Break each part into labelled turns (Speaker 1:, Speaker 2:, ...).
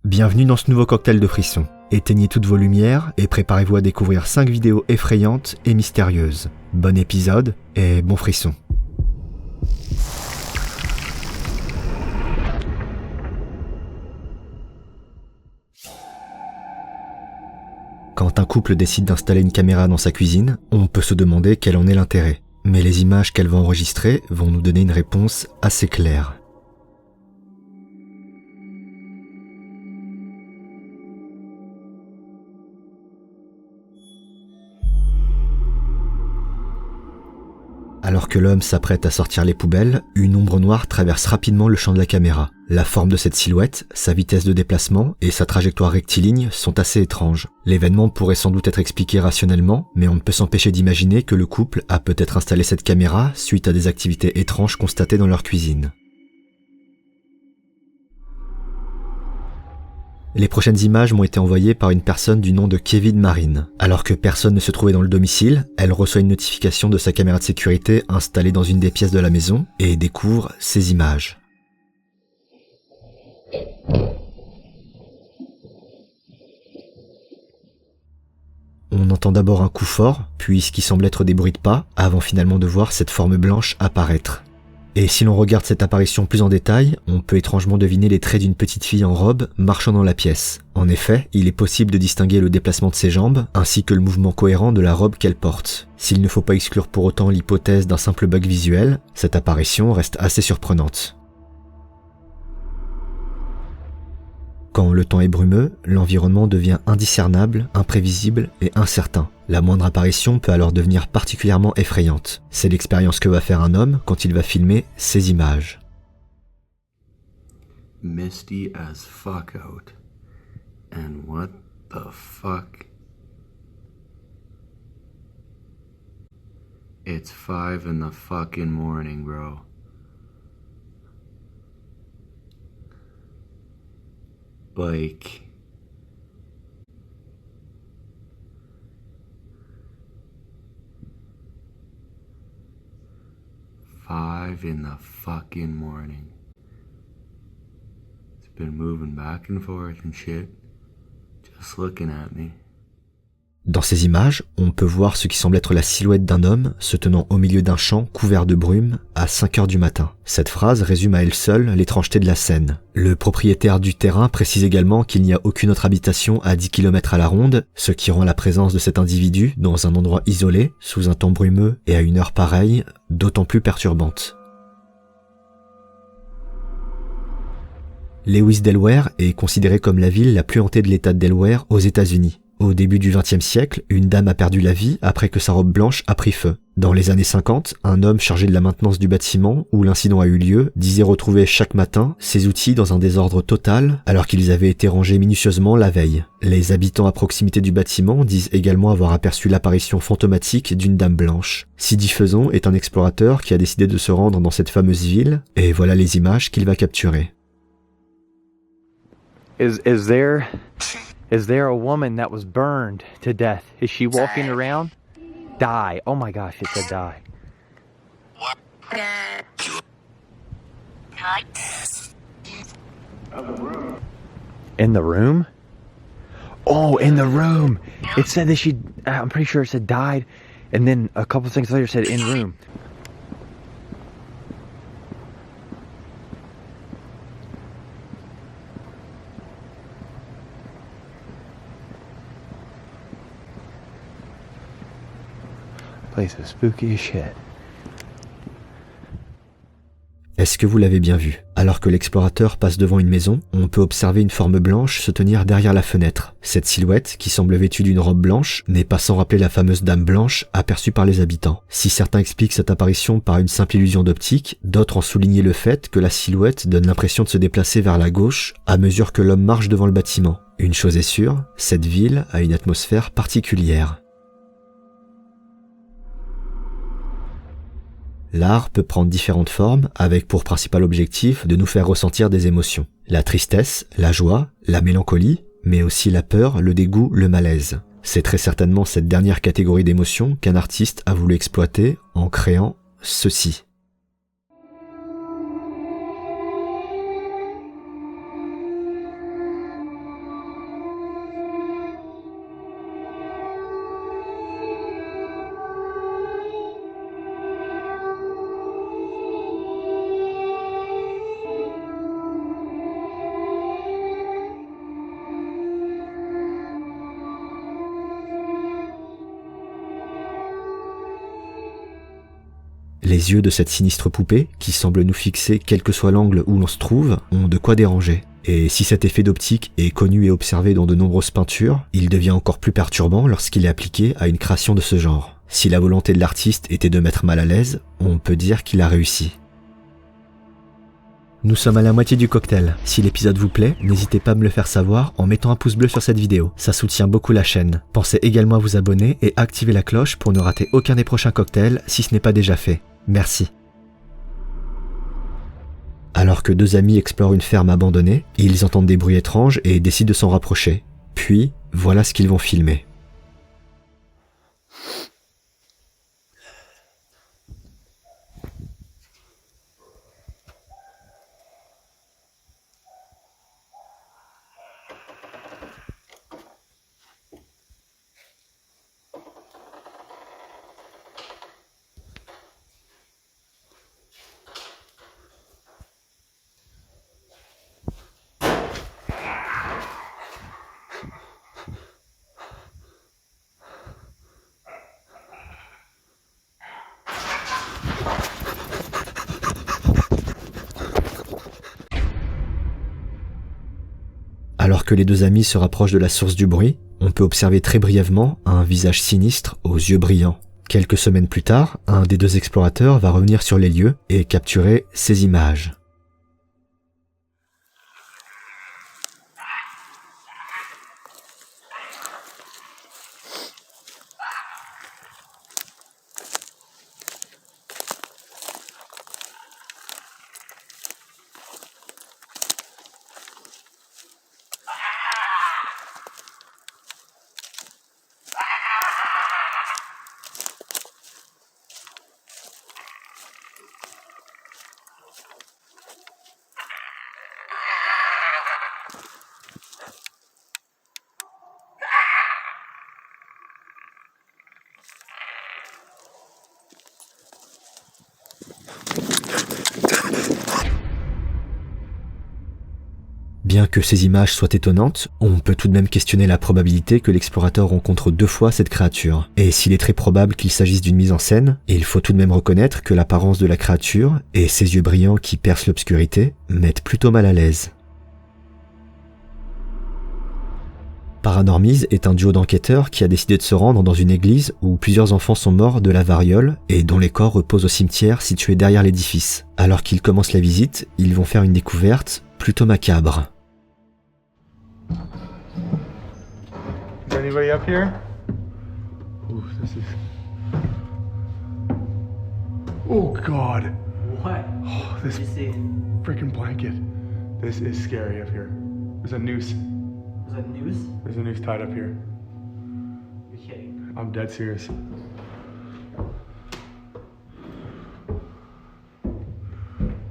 Speaker 1: Bienvenue dans ce nouveau cocktail de frissons. Éteignez toutes vos lumières et préparez-vous à découvrir 5 vidéos effrayantes et mystérieuses. Bon épisode et bon frisson. Quand un couple décide d'installer une caméra dans sa cuisine, on peut se demander quel en est l'intérêt. Mais les images qu'elle va enregistrer vont nous donner une réponse assez claire. Alors que l'homme s'apprête à sortir les poubelles, une ombre noire traverse rapidement le champ de la caméra. La forme de cette silhouette, sa vitesse de déplacement et sa trajectoire rectiligne sont assez étranges. L'événement pourrait sans doute être expliqué rationnellement, mais on ne peut s'empêcher d'imaginer que le couple a peut-être installé cette caméra suite à des activités étranges constatées dans leur cuisine. Les prochaines images m'ont été envoyées par une personne du nom de Kevin Marine. Alors que personne ne se trouvait dans le domicile, elle reçoit une notification de sa caméra de sécurité installée dans une des pièces de la maison et découvre ces images. On entend d'abord un coup fort, puis ce qui semble être des bruits de pas, avant finalement de voir cette forme blanche apparaître. Et si l'on regarde cette apparition plus en détail, on peut étrangement deviner les traits d'une petite fille en robe marchant dans la pièce. En effet, il est possible de distinguer le déplacement de ses jambes, ainsi que le mouvement cohérent de la robe qu'elle porte. S'il ne faut pas exclure pour autant l'hypothèse d'un simple bug visuel, cette apparition reste assez surprenante. Quand le temps est brumeux, l'environnement devient indiscernable, imprévisible et incertain. La moindre apparition peut alors devenir particulièrement effrayante. C'est l'expérience que va faire un homme quand il va filmer ces images.
Speaker 2: Misty as fuck out. And what the fuck? It's 5 in the fucking morning, bro. Like, five in the fucking morning. It's been moving back and forth and shit, just looking at me.
Speaker 1: Dans ces images, on peut voir ce qui semble être la silhouette d'un homme se tenant au milieu d'un champ couvert de brume à 5 heures du matin. Cette phrase résume à elle seule l'étrangeté de la scène. Le propriétaire du terrain précise également qu'il n'y a aucune autre habitation à 10 km à la ronde, ce qui rend la présence de cet individu dans un endroit isolé, sous un temps brumeux et à une heure pareille, d'autant plus perturbante. Lewis Delaware est considérée comme la ville la plus hantée de l'État de Delaware aux États-Unis. Au début du XXe siècle, une dame a perdu la vie après que sa robe blanche a pris feu. Dans les années 50, un homme chargé de la maintenance du bâtiment où l'incident a eu lieu disait retrouver chaque matin ses outils dans un désordre total alors qu'ils avaient été rangés minutieusement la veille. Les habitants à proximité du bâtiment disent également avoir aperçu l'apparition fantomatique d'une dame blanche. Sidi Faison est un explorateur qui a décidé de se rendre dans cette fameuse ville et voilà les images qu'il va capturer.
Speaker 3: Is there a woman that was burned to death? Is she walking around? Die. Oh my gosh, it said die. In the room? Oh, in the room. It said that I'm pretty sure it said died, and then a couple things later said in room. Place is spooky as shit.
Speaker 1: Est-ce que vous l'avez bien vu? Alors que l'explorateur passe devant une maison, on peut observer une forme blanche se tenir derrière la fenêtre. Cette silhouette, qui semble vêtue d'une robe blanche, n'est pas sans rappeler la fameuse dame blanche aperçue par les habitants. Si certains expliquent cette apparition par une simple illusion d'optique, d'autres ont souligné le fait que la silhouette donne l'impression de se déplacer vers la gauche à mesure que l'homme marche devant le bâtiment. Une chose est sûre, cette ville a une atmosphère particulière. L'art peut prendre différentes formes avec pour principal objectif de nous faire ressentir des émotions. La tristesse, la joie, la mélancolie, mais aussi la peur, le dégoût, le malaise. C'est très certainement cette dernière catégorie d'émotions qu'un artiste a voulu exploiter en créant ceci. Les yeux de cette sinistre poupée, qui semble nous fixer quel que soit l'angle où l'on se trouve, ont de quoi déranger. Et si cet effet d'optique est connu et observé dans de nombreuses peintures, il devient encore plus perturbant lorsqu'il est appliqué à une création de ce genre. Si la volonté de l'artiste était de mettre mal à l'aise, on peut dire qu'il a réussi. Nous sommes à la moitié du cocktail. Si l'épisode vous plaît, n'hésitez pas à me le faire savoir en mettant un pouce bleu sur cette vidéo. Ça soutient beaucoup la chaîne. Pensez également à vous abonner et activer la cloche pour ne rater aucun des prochains cocktails si ce n'est pas déjà fait. Merci. Alors que deux amis explorent une ferme abandonnée, ils entendent des bruits étranges et décident de s'en rapprocher. Puis, voilà ce qu'ils vont filmer. Alors que les deux amis se rapprochent de la source du bruit, on peut observer très brièvement un visage sinistre aux yeux brillants. Quelques semaines plus tard, un des deux explorateurs va revenir sur les lieux et capturer ces images. Bien que ces images soient étonnantes, on peut tout de même questionner la probabilité que l'explorateur rencontre deux fois cette créature. Et s'il est très probable qu'il s'agisse d'une mise en scène, il faut tout de même reconnaître que l'apparence de la créature et ses yeux brillants qui percent l'obscurité mettent plutôt mal à l'aise. Paranormise est un duo d'enquêteurs qui a décidé de se rendre dans une église où plusieurs enfants sont morts de la variole et dont les corps reposent au cimetière situé derrière l'édifice. Alors qu'ils commencent la visite, ils vont faire une découverte plutôt macabre.
Speaker 4: Is anybody up here? Ooh, this is... Oh God!
Speaker 5: What?
Speaker 4: Oh, this
Speaker 5: Did you see?
Speaker 4: freaking blanket. This is scary up here. There's a noose.
Speaker 5: Was that news?
Speaker 4: There's a noose tied up here.
Speaker 5: You're kidding.
Speaker 4: I'm dead serious.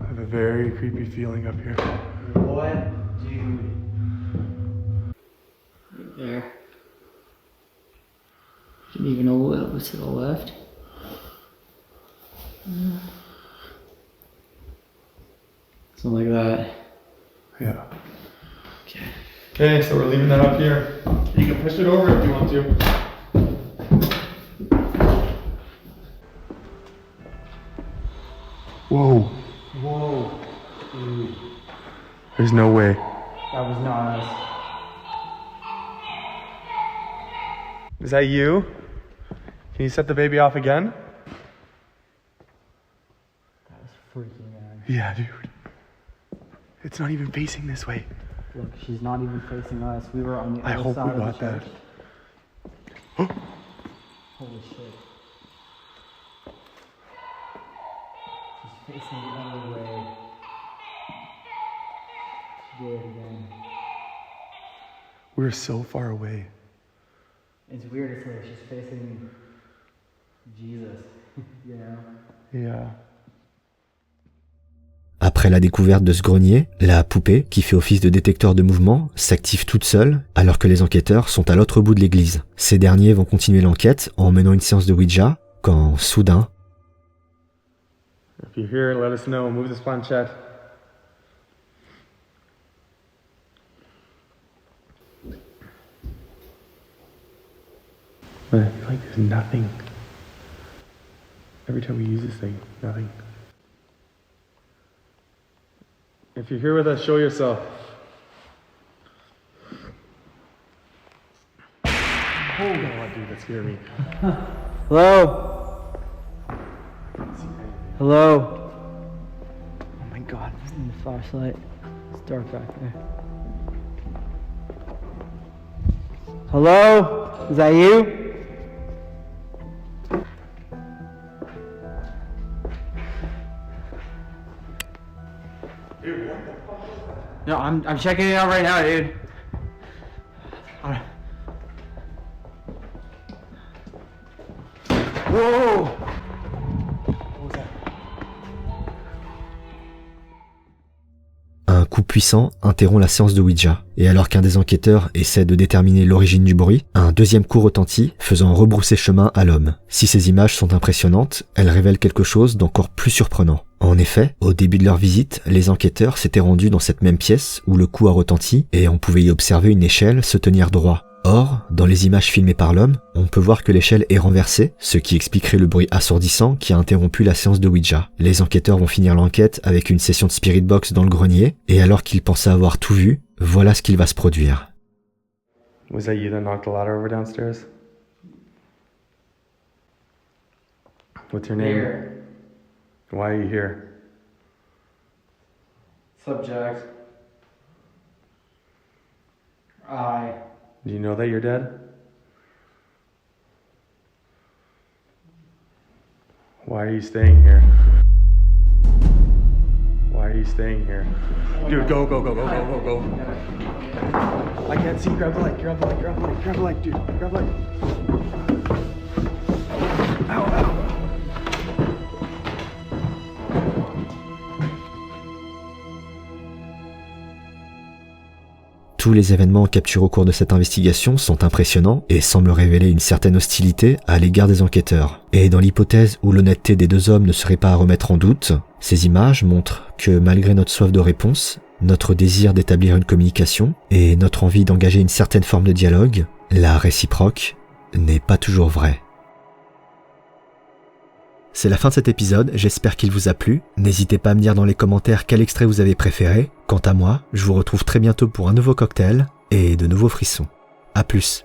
Speaker 4: I have a very creepy feeling up here.
Speaker 5: What, dude? Right there. Didn't even know what was to the left. Something like that.
Speaker 4: Yeah.
Speaker 5: Okay.
Speaker 4: Okay, so we're leaving that up here. You can push it over if you want to. Whoa.
Speaker 5: Whoa. Dude,
Speaker 4: There's no way.
Speaker 5: that was not us.
Speaker 4: Is that you? Can you set the baby off again?
Speaker 5: That was freaking out.
Speaker 4: Yeah, dude. It's not even facing this way.
Speaker 5: Look, she's not even facing us. We were on the
Speaker 4: I
Speaker 5: other
Speaker 4: hope
Speaker 5: side
Speaker 4: we
Speaker 5: of the
Speaker 4: got that.
Speaker 5: church. Holy shit. She's facing the other way. She did it again.
Speaker 4: We're so far away.
Speaker 5: It's weird, it's like she's facing Jesus, you know?
Speaker 4: Yeah.
Speaker 1: Après la découverte de ce grenier, la poupée, qui fait office de détecteur de mouvement, s'active toute seule alors que les enquêteurs sont à l'autre bout de l'église. Ces derniers vont continuer l'enquête en menant une séance de Ouija quand, soudain,
Speaker 4: If you're here, let us know. Move this planchette. But I feel like there's nothing. Every time we use this thing, nothing. If you're here with us, show yourself. Oh god, dude, that scared me.
Speaker 5: Hello? Hello? Oh my god, I need a flashlight. It's dark back there. Hello? Is that you?
Speaker 4: Dude, what the fuck is that?
Speaker 5: No, I'm checking it out right now, dude. Whoa!
Speaker 4: What was that?
Speaker 1: Un coup puissant interrompt la séance de Ouija, et alors qu'un des enquêteurs essaie de déterminer l'origine du bruit, un deuxième coup retentit, faisant rebrousser chemin à l'homme. Si ces images sont impressionnantes, elles révèlent quelque chose d'encore plus surprenant. En effet, au début de leur visite, les enquêteurs s'étaient rendus dans cette même pièce où le coup a retenti, et on pouvait y observer une échelle se tenir droit. Or, dans les images filmées par l'homme, on peut voir que l'échelle est renversée, ce qui expliquerait le bruit assourdissant qui a interrompu la séance de Ouija. Les enquêteurs vont finir l'enquête avec une session de Spirit Box dans le grenier, et alors qu'ils pensaient avoir tout vu, voilà ce qu'il va se produire.
Speaker 4: Was that you that knocked the ladder over downstairs? What's your name?
Speaker 5: Here.
Speaker 4: Why are you here?
Speaker 5: Subject.
Speaker 4: Do you know that you're dead? Why are you staying here? Why are you staying here? Dude, go. I can't see. Grab the light, dude. Grab the light. Ow.
Speaker 1: Tous les événements capturés au cours de cette investigation sont impressionnants et semblent révéler une certaine hostilité à l'égard des enquêteurs. Et dans l'hypothèse où l'honnêteté des deux hommes ne serait pas à remettre en doute, ces images montrent que malgré notre soif de réponse, notre désir d'établir une communication et notre envie d'engager une certaine forme de dialogue, la réciproque n'est pas toujours vraie. C'est la fin de cet épisode, j'espère qu'il vous a plu. N'hésitez pas à me dire dans les commentaires quel extrait vous avez préféré. Quant à moi, je vous retrouve très bientôt pour un nouveau cocktail et de nouveaux frissons. À plus.